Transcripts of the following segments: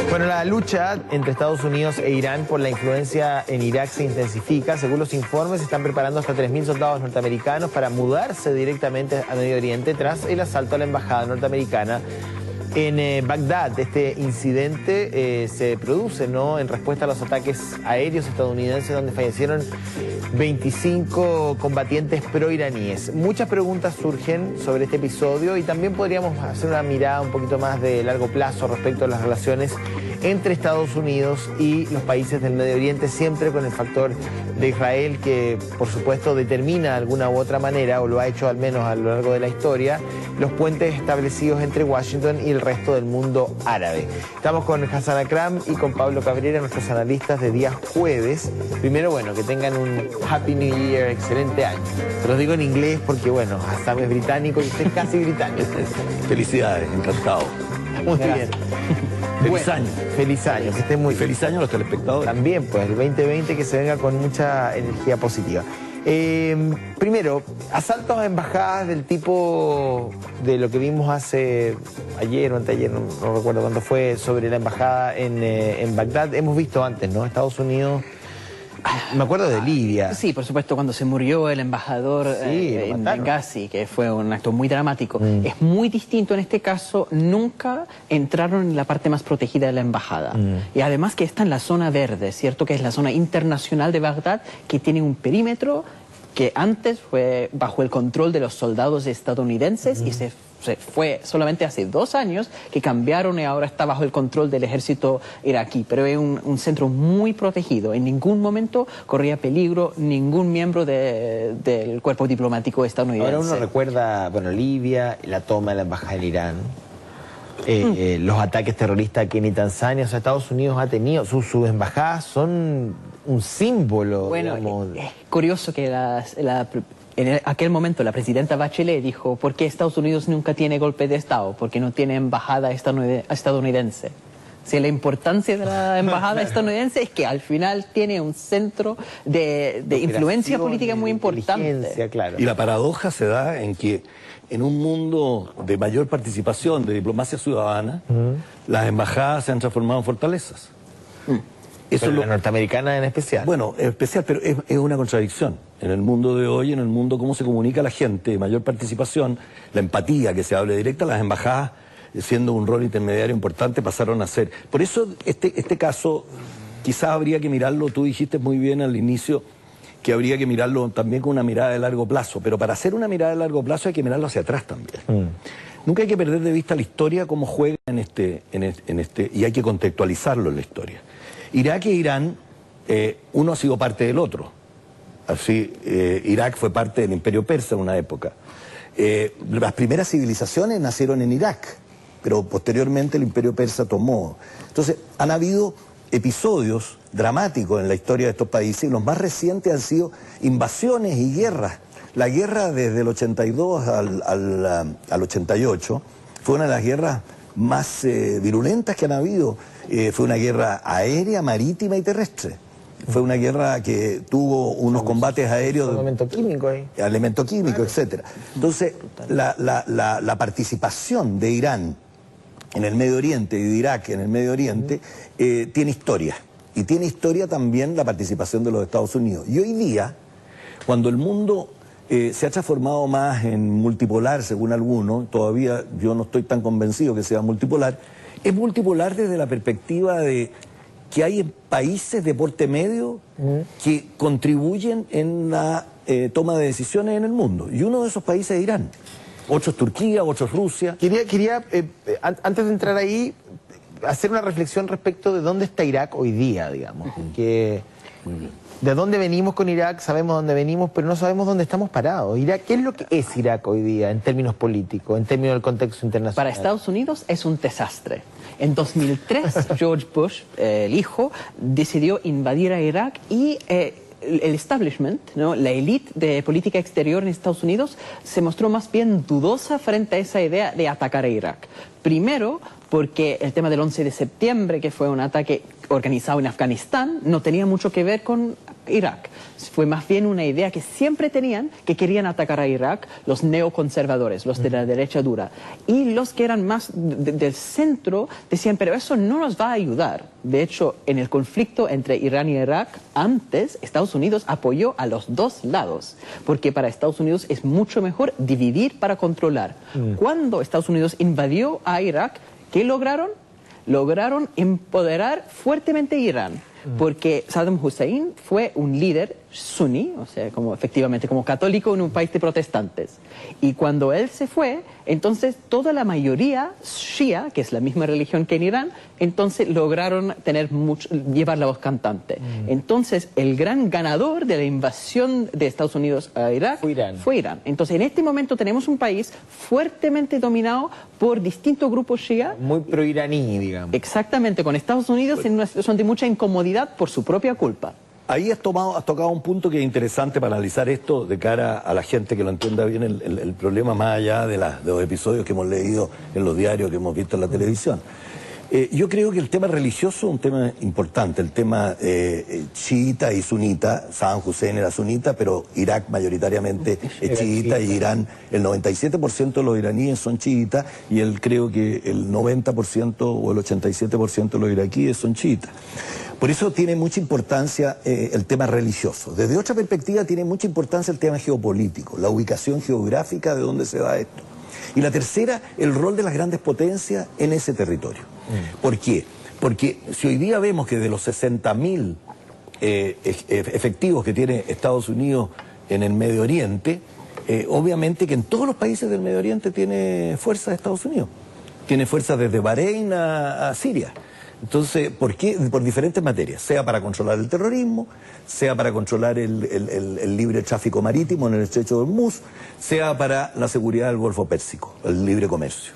Bueno, la lucha entre Estados Unidos e Irán por la influencia en Irak se intensifica. Según los informes, se están preparando hasta 3.000 soldados norteamericanos para mudarse directamente a Medio Oriente tras el asalto a la embajada norteamericana en Bagdad. Este incidente se produce, ¿no?, en respuesta a los ataques aéreos estadounidenses donde fallecieron 25 combatientes pro-iraníes. Muchas preguntas surgen sobre este episodio y también podríamos hacer una mirada un poquito más de largo plazo respecto a las relaciones entre Estados Unidos y los países del Medio Oriente, siempre con el factor de Israel que, por supuesto, determina de alguna u otra manera, o lo ha hecho al menos a lo largo de la historia, los puentes establecidos entre Washington y el resto del mundo árabe. Estamos con Hassan Akram y con Pablo Cabrera, nuestros analistas de día jueves. Primero, bueno, que tengan un Happy New Year, excelente año. Se los digo en inglés porque, bueno, Hassan es británico y usted es casi británico. Felicidades, encantado. Muy bien. Feliz año. Feliz año, que estén muy bien. Feliz año a los telespectadores. También, pues, el 2020 que se venga con mucha energía positiva. Primero, asaltos a embajadas del tipo de lo que vimos hace ayer o anteayer, no recuerdo cuándo fue, sobre la embajada en Bagdad. Hemos visto antes, ¿no? Estados Unidos... Me acuerdo de Libia. Sí, por supuesto, cuando se murió el embajador en Benghazi, que fue un acto muy dramático. Es muy distinto en este caso, nunca entraron en la parte más protegida de la embajada. Y además que está en la zona verde, ¿cierto? Que es la zona internacional de Bagdad, que tiene un perímetro que antes fue bajo el control de los soldados estadounidenses y se fue solamente hace 2 años que cambiaron y ahora está bajo el control del ejército iraquí. Pero es un centro muy protegido. En ningún momento corría peligro ningún miembro del cuerpo diplomático estadounidense. Ahora uno recuerda, bueno, Libia, la toma de la embajada en Irán, los ataques terroristas aquí en Tanzania. O sea, Estados Unidos ha tenido, sus embajadas son un símbolo. Bueno, digamos. Es curioso que en aquel momento la presidenta Bachelet dijo: ¿por qué Estados Unidos nunca tiene golpe de Estado? Porque no tiene embajada estadounidense. Si la importancia de la embajada estadounidense es que al final tiene un centro de influencia política muy importante. Claro. Y la paradoja se da en que en un mundo de mayor participación, de diplomacia ciudadana, las embajadas se han transformado en fortalezas. Eso es la norteamericana en especial. Bueno, en especial, pero es una contradicción. En el mundo de hoy, en el mundo cómo se comunica la gente, mayor participación, la empatía, que se hable directa, las embajadas, siendo un rol intermediario importante, pasaron a ser. Por eso este caso quizás habría que mirarlo, tú dijiste muy bien al inicio, que habría que mirarlo también con una mirada de largo plazo, pero para hacer una mirada de largo plazo hay que mirarlo hacia atrás también. Nunca hay que perder de vista la historia, cómo juega y hay que contextualizarlo en la historia. Irak e Irán, uno ha sido parte del otro. Así, Irak fue parte del Imperio Persa en una época. Las primeras civilizaciones nacieron en Irak, pero posteriormente el Imperio Persa tomó. Entonces, han habido episodios dramáticos en la historia de estos países y los más recientes han sido invasiones y guerras. La guerra desde el 82 al 88 fue una de las guerras más virulentas que han habido. Fue una guerra aérea, marítima y terrestre. Fue una guerra que tuvo unos combates aéreos... Elemento químico ahí. Elemento químico, etcétera. Entonces, la participación de Irán en el Medio Oriente y de Irak en el Medio Oriente tiene historia. Y tiene historia también la participación de los Estados Unidos. Y hoy día, cuando el mundo se ha transformado más en multipolar, según algunos, todavía yo no estoy tan convencido que sea multipolar, es multipolar desde la perspectiva de que hay países de porte medio que contribuyen en la toma de decisiones en el mundo. Y uno de esos países es Irán. Otro es Turquía, otro es Rusia. Quería antes de entrar ahí, hacer una reflexión respecto de dónde está Irak hoy día, digamos. Muy bien. De dónde venimos con Irak, sabemos dónde venimos, pero no sabemos dónde estamos parados. Irak, ¿qué es lo que es Irak hoy día en términos políticos, en términos del contexto internacional? Para Estados Unidos es un desastre. En 2003, George Bush, el hijo, decidió invadir a Irak y el establishment, ¿no?, la élite de política exterior en Estados Unidos, se mostró más bien dudosa frente a esa idea de atacar a Irak. Primero, porque el tema del 11 de septiembre, que fue un ataque organizado en Afganistán, no tenía mucho que ver con Irak. Fue más bien una idea que siempre tenían, que querían atacar a Irak los neoconservadores, los de la derecha dura. Y los que eran más del centro decían, pero eso no nos va a ayudar. De hecho, en el conflicto entre Irán y Irak, antes Estados Unidos apoyó a los dos lados, porque para Estados Unidos es mucho mejor dividir para controlar. Cuando Estados Unidos invadió a Irak, ¿qué lograron? Lograron empoderar fuertemente a Irán, porque Saddam Hussein fue un líder suní, o sea, efectivamente como católico en un país de protestantes. Y cuando él se fue, entonces toda la mayoría shia, que es la misma religión que en Irán, entonces lograron llevar la voz cantante. Entonces el gran ganador de la invasión de Estados Unidos a Irak fue Irán. Entonces en este momento tenemos un país fuertemente dominado por distintos grupos shia. Muy pro-iraní, digamos. Exactamente, con Estados Unidos en una situación de mucha incomodidad por su propia culpa. Ahí has tocado un punto que es interesante para analizar esto de cara a la gente que lo entienda bien el problema, más allá de los episodios que hemos leído en los diarios, que hemos visto en la televisión. Yo creo que el tema religioso es un tema importante, el tema chiita y sunita. Saddam Hussein era sunita, pero Irak mayoritariamente es chiita, y Irán, el 97% de los iraníes son chiitas, y creo que el 90% o el 87% de los iraquíes son chiitas. Por eso tiene mucha importancia el tema religioso. Desde otra perspectiva tiene mucha importancia el tema geopolítico, la ubicación geográfica de dónde se da esto. Y la tercera, el rol de las grandes potencias en ese territorio. ¿Por qué? Porque si hoy día vemos que de los 60.000 efectivos que tiene Estados Unidos en el Medio Oriente, obviamente que en todos los países del Medio Oriente tiene fuerzas de Estados Unidos. Tiene fuerzas desde Bahrein a Siria. Entonces, ¿por qué? Por diferentes materias, sea para controlar el terrorismo, sea para controlar el libre tráfico marítimo en el estrecho de Hormuz, sea para la seguridad del Golfo Pérsico, el libre comercio.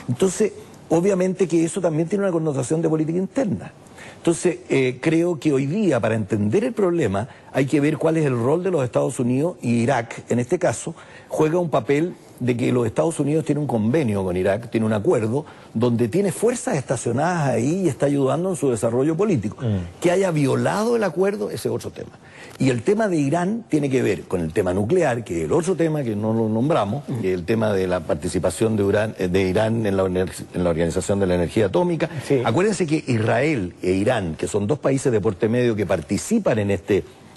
Entonces, obviamente que eso también tiene una connotación de política interna. Entonces, creo que hoy día, para entender el problema, hay que ver cuál es el rol de los Estados Unidos, y Irak, en este caso, juega un papel de que los Estados Unidos tienen un convenio con Irak, tiene un acuerdo, donde tiene fuerzas estacionadas ahí y está ayudando en su desarrollo político. Que haya violado el acuerdo, ese es otro tema. Y el tema de Irán tiene que ver con el tema nuclear, que es el otro tema que no lo nombramos, que es el tema de la participación de Irán en la Organización de la Energía Atómica. Sí. Acuérdense que Israel e Irán, que son dos países de porte medio que participan en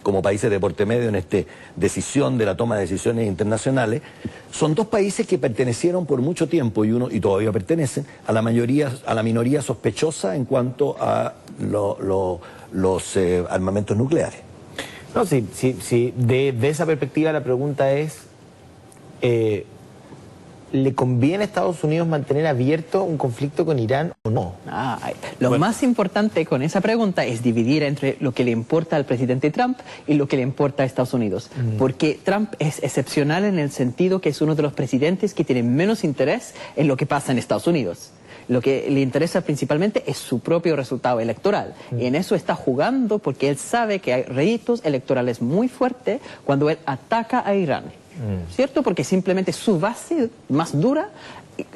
como países de porte medio en esta decisión de la toma de decisiones internacionales, son dos países que pertenecieron por mucho tiempo y todavía pertenecen a la minoría sospechosa en cuanto a los armamentos nucleares. No, sí. De esa perspectiva la pregunta es, ¿le conviene a Estados Unidos mantener abierto un conflicto con Irán o no? Lo más importante con esa pregunta es dividir entre lo que le importa al presidente Trump y lo que le importa a Estados Unidos. Porque Trump es excepcional en el sentido que es uno de los presidentes que tiene menos interés en lo que pasa en Estados Unidos. Lo que le interesa principalmente es su propio resultado electoral. Y en eso está jugando porque él sabe que hay réditos electorales muy fuertes cuando él ataca a Irán. ¿Cierto? Porque simplemente su base más dura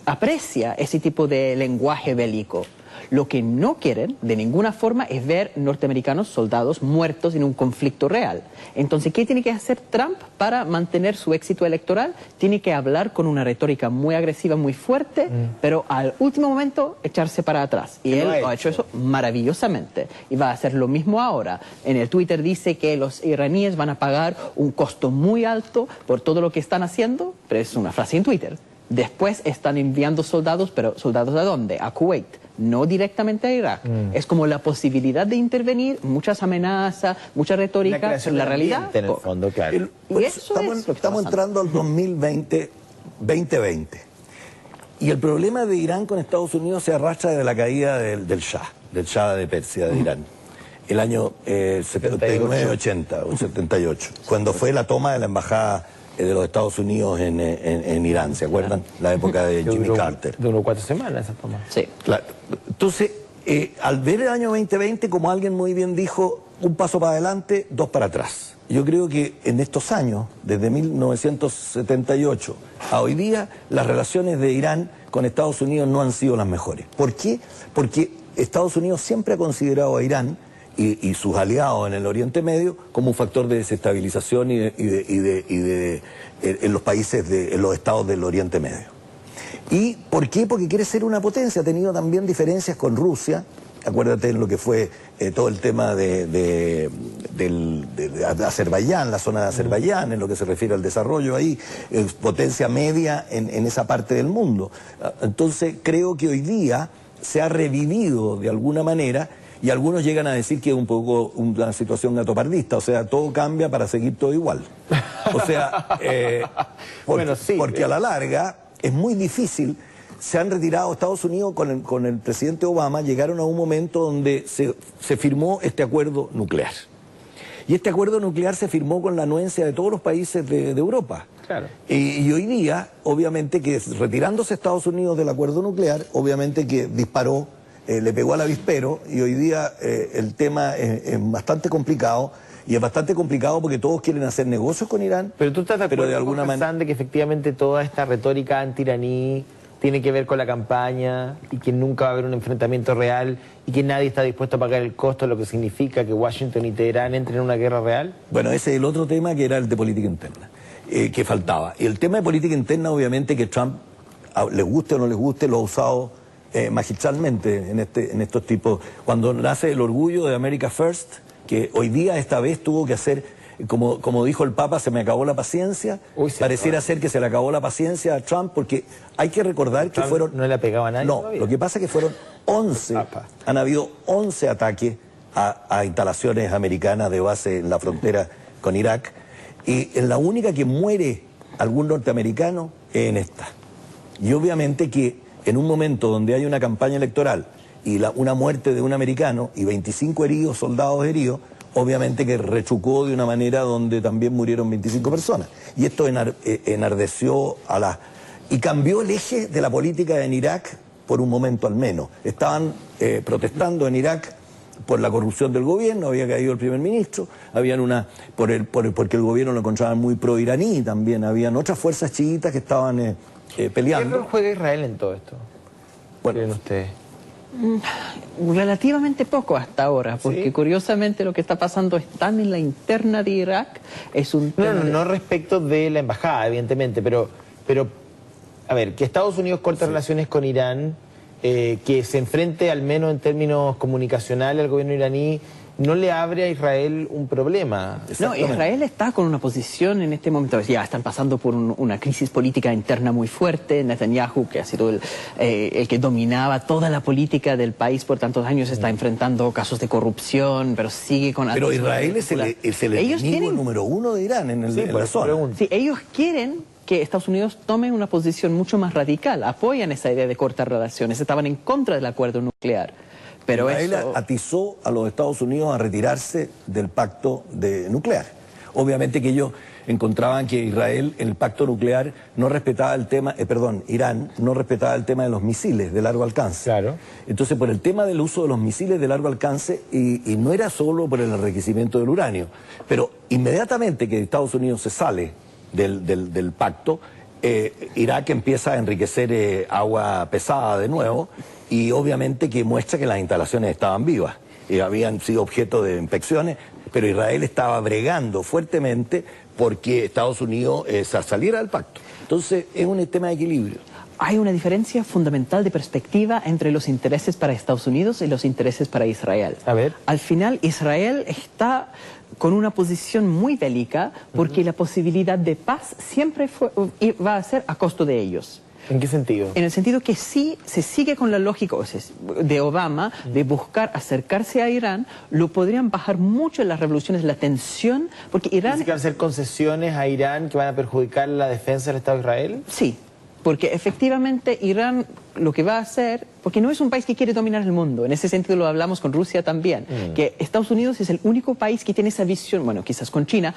aprecia ese tipo de lenguaje bélico. Lo que no quieren de ninguna forma es ver norteamericanos soldados muertos en un conflicto real. Entonces, ¿qué tiene que hacer Trump para mantener su éxito electoral? Tiene que hablar con una retórica muy agresiva, muy fuerte, pero al último momento echarse para atrás. Y él ha hecho eso maravillosamente. Y va a hacer lo mismo ahora. En el Twitter dice que los iraníes van a pagar un costo muy alto por todo lo que están haciendo, pero es una frase en Twitter. Después están enviando soldados, pero ¿soldados a dónde? A Kuwait, no directamente a Irak. Es como la posibilidad de intervenir, muchas amenazas, mucha retórica, la realidad. En el fondo, claro. Estamos entrando al 2020. Y el problema de Irán con Estados Unidos se arrastra desde la caída del Shah de Persia, de Irán. El año 80 o 78, cuando fue la toma de la embajada de los Estados Unidos en Irán, ¿se acuerdan? La época de Jimmy Carter. Duró 4 semanas esa toma. Sí. Claro. Entonces, al ver el año 2020, como alguien muy bien dijo, un paso para adelante, 2 para atrás. Yo creo que en estos años, desde 1978 a hoy día, las relaciones de Irán con Estados Unidos no han sido las mejores. ¿Por qué? Porque Estados Unidos siempre ha considerado a Irán y sus aliados en el Oriente Medio como un factor de desestabilización en los países, en los estados del Oriente Medio. ¿Y por qué? Porque quiere ser una potencia. Ha tenido también diferencias con Rusia. Acuérdate en lo que fue todo el tema de Azerbaiyán, la zona de Azerbaiyán, en lo que se refiere al desarrollo ahí, potencia media en esa parte del mundo. Entonces creo que hoy día se ha revivido de alguna manera, y algunos llegan a decir que es un poco una situación gatopardista, o sea, todo cambia para seguir todo igual. O sea, bueno, sí, porque a la larga es muy difícil. Se han retirado Estados Unidos con el presidente Obama, llegaron a un momento donde se firmó este acuerdo nuclear. Y este acuerdo nuclear se firmó con la anuencia de todos los países de Europa. Claro. Y hoy día, obviamente que retirándose Estados Unidos del acuerdo nuclear, obviamente que disparó, le pegó al avispero, y hoy día el tema es bastante complicado. Y es bastante complicado porque todos quieren hacer negocios con Irán. Pero tú estás de acuerdo con Hassan de que efectivamente toda esta retórica anti-iraní tiene que ver con la campaña y que nunca va a haber un enfrentamiento real y que nadie está dispuesto a pagar el costo, lo que significa que Washington y Teherán entren en una guerra real? Bueno, ese es el otro tema, que era el de política interna, que faltaba. Y el tema de política interna, obviamente que Trump, les guste o no les guste, lo ha usado magistralmente en estos tipos. Cuando nace el orgullo de America First, que hoy día esta vez tuvo que hacer, como dijo el Papa, se me acabó la paciencia. Pareciera ser que se le acabó la paciencia a Trump, porque hay que recordar que fueron... ¿No le ha pegado a nadie? No, lo que pasa es que fueron 11, han habido 11 ataques a instalaciones americanas de base en la frontera con Irak, y en la única que muere algún norteamericano es en esta. Y obviamente que en un momento donde hay una campaña electoral y una muerte de un americano y 25 heridos, soldados heridos, obviamente que rechucó de una manera donde también murieron 25 personas. Y esto enardeció y cambió el eje de la política en Irak por un momento al menos. Estaban protestando en Irak por la corrupción del gobierno, había caído el primer ministro, porque el gobierno lo encontraban muy pro-iraní también, habían otras fuerzas chiitas que estaban peleando. ¿Qué rol juega Israel en todo esto? Bueno, ¿creen ustedes? Relativamente poco hasta ahora, porque ¿sí? Curiosamente lo que está pasando es tan en la interna de Irak, es un tema no respecto de la embajada, evidentemente, pero a ver, que Estados Unidos corte relaciones con Irán, que se enfrente al menos en términos comunicacionales al gobierno iraní, no le abre a Israel un problema. No, Israel está con una posición en este momento, ya están pasando por una crisis política interna muy fuerte. Netanyahu, que ha sido el que dominaba toda la política del país por tantos años, está enfrentando casos de corrupción, pero sigue con... Pero Israel es el enemigo número uno de Irán en la zona. Sí, ellos quieren que Estados Unidos tome una posición mucho más radical, apoyan esa idea de cortar relaciones, estaban en contra del acuerdo nuclear. Pero Israel atizó a los Estados Unidos a retirarse del pacto nuclear. Obviamente que ellos encontraban que Israel, en el pacto nuclear, no respetaba el tema, Irán no respetaba el tema de los misiles de largo alcance. Claro. Entonces, por el tema del uso de los misiles de largo alcance, y no era solo por el enriquecimiento del uranio, pero inmediatamente que Estados Unidos se sale del pacto, Irak empieza a enriquecer agua pesada de nuevo, y obviamente que muestra que las instalaciones estaban vivas y habían sido objeto de inspecciones, pero Israel estaba bregando fuertemente porque Estados Unidos saliera del pacto. Entonces es un tema de equilibrio. Hay una diferencia fundamental de perspectiva entre los intereses para Estados Unidos y los intereses para Israel. A ver. Al final, Israel está con una posición muy bélica porque la posibilidad de paz siempre va a ser a costo de ellos. ¿En qué sentido? En el sentido que sí se sigue con la lógica de Obama de buscar acercarse a Irán, lo podrían bajar mucho en las revoluciones, la tensión, porque Irán... ¿Dice que van a hacer concesiones a Irán que van a perjudicar la defensa del Estado de Israel? Sí, porque efectivamente Irán lo que va a hacer, porque no es un país que quiere dominar el mundo, en ese sentido lo hablamos con Rusia también, que Estados Unidos es el único país que tiene esa visión, bueno, quizás con China,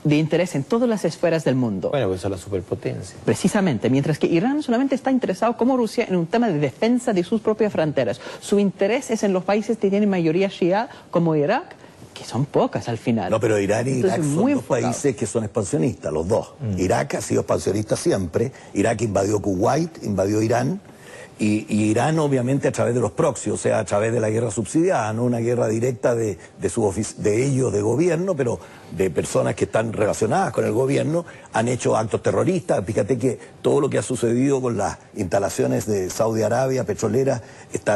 de interés en todas las esferas del mundo. Bueno, pues son la superpotencia. Precisamente, mientras que Irán solamente está interesado, como Rusia, en un tema de defensa de sus propias fronteras. Su interés es en los países que tienen mayoría shia, como Irak, que son pocas al final. No, pero Irán y Irak son dos países que son expansionistas, los dos. Irak ha sido expansionista siempre. Irak invadió Kuwait, invadió Irán, Y Irán obviamente a través de los proxies, o sea, a través de la guerra subsidiada, no una guerra directa de ellos, de gobierno, pero de personas que están relacionadas con el gobierno, han hecho actos terroristas. Fíjate que todo lo que ha sucedido con las instalaciones de Saudi Arabia, petroleras,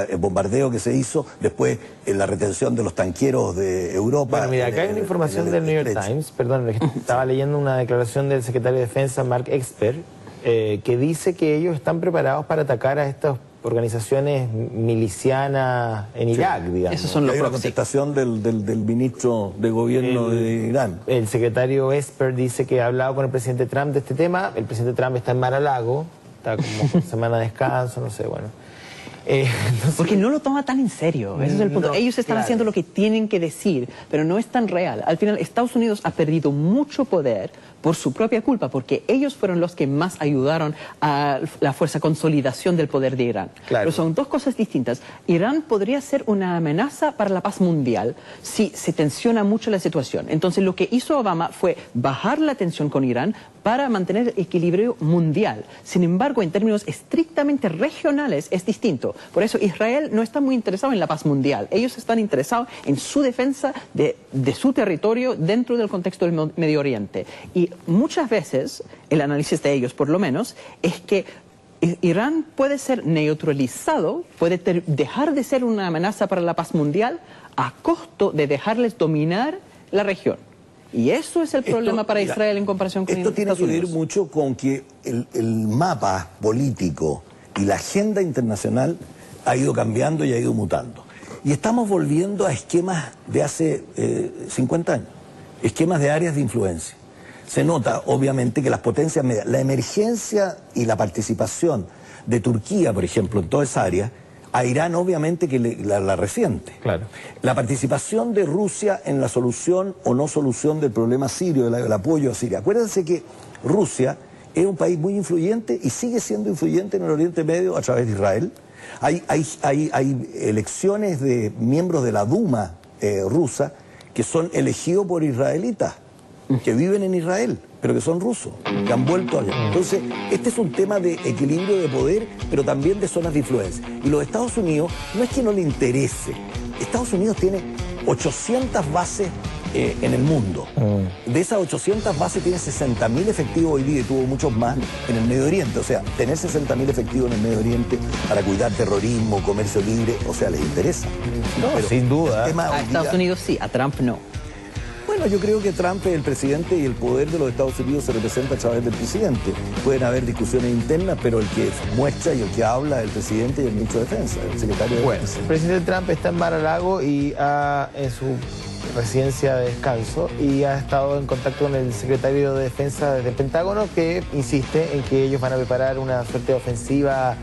el bombardeo que se hizo, después la retención de los tanqueros de Europa. Bueno, mira, acá hay una información del New York Times, perdón, estaba leyendo una declaración del secretario de Defensa, Mark Esper, que dice que ellos están preparados para atacar a estas organizaciones milicianas en Irak, digamos. Esos son los Hay una contestación del ministro de gobierno de Irán. El secretario Esper dice que ha hablado con el presidente Trump de este tema. El presidente Trump está en Mar-a-Lago, está como con semana de descanso, no sé, bueno. Entonces, porque no lo toma tan en serio, ese es el punto. Ellos están haciendo lo que tienen que decir, pero no es tan real. Al final, Estados Unidos ha perdido mucho poder por su propia culpa, porque ellos fueron los que más ayudaron a la fuerza consolidación del poder de Irán. Claro. Pero son dos cosas distintas. Irán podría ser una amenaza para la paz mundial si se tensiona mucho la situación. Entonces, lo que hizo Obama fue bajar la tensión con Irán para mantener el equilibrio mundial. Sin embargo, en términos estrictamente regionales es distinto. Por eso Israel no está muy interesado en la paz mundial. Ellos están interesados en su defensa de su territorio dentro del contexto del Medio Oriente. Y muchas veces, el análisis de ellos por lo menos, es que Irán puede ser neutralizado, puede dejar de ser una amenaza para la paz mundial a costo de dejarles dominar la región. Y eso es el problema para Israel en comparación con Estados Unidos. Esto tiene que ver mucho con que el mapa político y la agenda internacional ha ido cambiando y ha ido mutando. Y estamos volviendo a esquemas de hace 50 años, esquemas de áreas de influencia. Se nota, obviamente, que las potencias medias, la emergencia y la participación de Turquía, por ejemplo, en toda esa área, a Irán obviamente que la resiente. Claro. La participación de Rusia en la solución o no solución del problema sirio, del apoyo a Siria. Acuérdense que Rusia es un país muy influyente y sigue siendo influyente en el Oriente Medio a través de Israel. Hay elecciones de miembros de la Duma rusa que son elegidos por israelitas, que viven en Israel, pero que son rusos, que han vuelto allá. Entonces, este es un tema de equilibrio de poder, pero también de zonas de influencia. Y los Estados Unidos, no es que no le interese. Estados Unidos tiene 800 bases en el mundo. De esas 800 bases tiene 60.000 efectivos hoy día y tuvo muchos más en el Medio Oriente. O sea, tener 60.000 efectivos en el Medio Oriente para cuidar terrorismo, comercio libre, o sea, les interesa. No, pero sin duda. A Estados Unidos sí, a Trump no. Bueno, yo creo que Trump es el presidente y el poder de los Estados Unidos se representa a través del presidente. Pueden haber discusiones internas, pero el que muestra y el que habla es el presidente y el ministro de Defensa, el secretario de Defensa. El presidente Trump está en Mar-a-Lago y en su residencia de descanso y ha estado en contacto con el secretario de Defensa del Pentágono, que insiste en que ellos van a preparar una suerte de ofensiva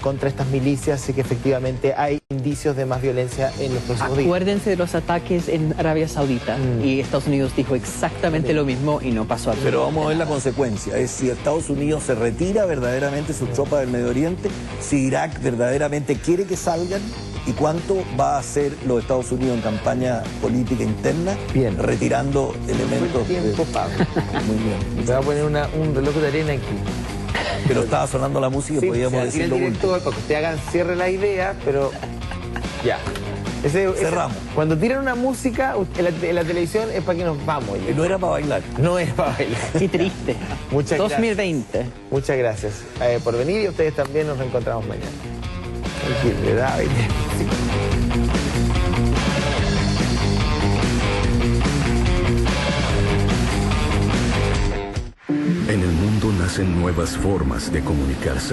contra estas milicias y que efectivamente hay indicios de más violencia en los próximos días. Acuérdense de los ataques en Arabia Saudita y Estados Unidos dijo exactamente lo mismo y no pasó absolutamente Pero vamos a ver la nada. consecuencia, es si Estados Unidos se retira verdaderamente sus tropas del Medio Oriente, si Irak verdaderamente quiere que salgan y cuánto va a hacer los Estados Unidos en campaña política interna, Bien, retirando elementos. Tiempo, Pablo. Muy bien. Te voy a poner un reloj de arena aquí. Pero estaba sonando la música y Sí, podíamos decir decirlo el director para que ustedes cierre la idea, pero ya. Cerramos. Cuando tiran una música en la televisión es para que nos vamos. Y no era para bailar. No es para bailar. Qué triste. Muchas 2020. gracias. Muchas gracias por venir y ustedes también. Nos reencontramos mañana. ¿Verdad? En el mundo nacen nuevas formas de comunicarse.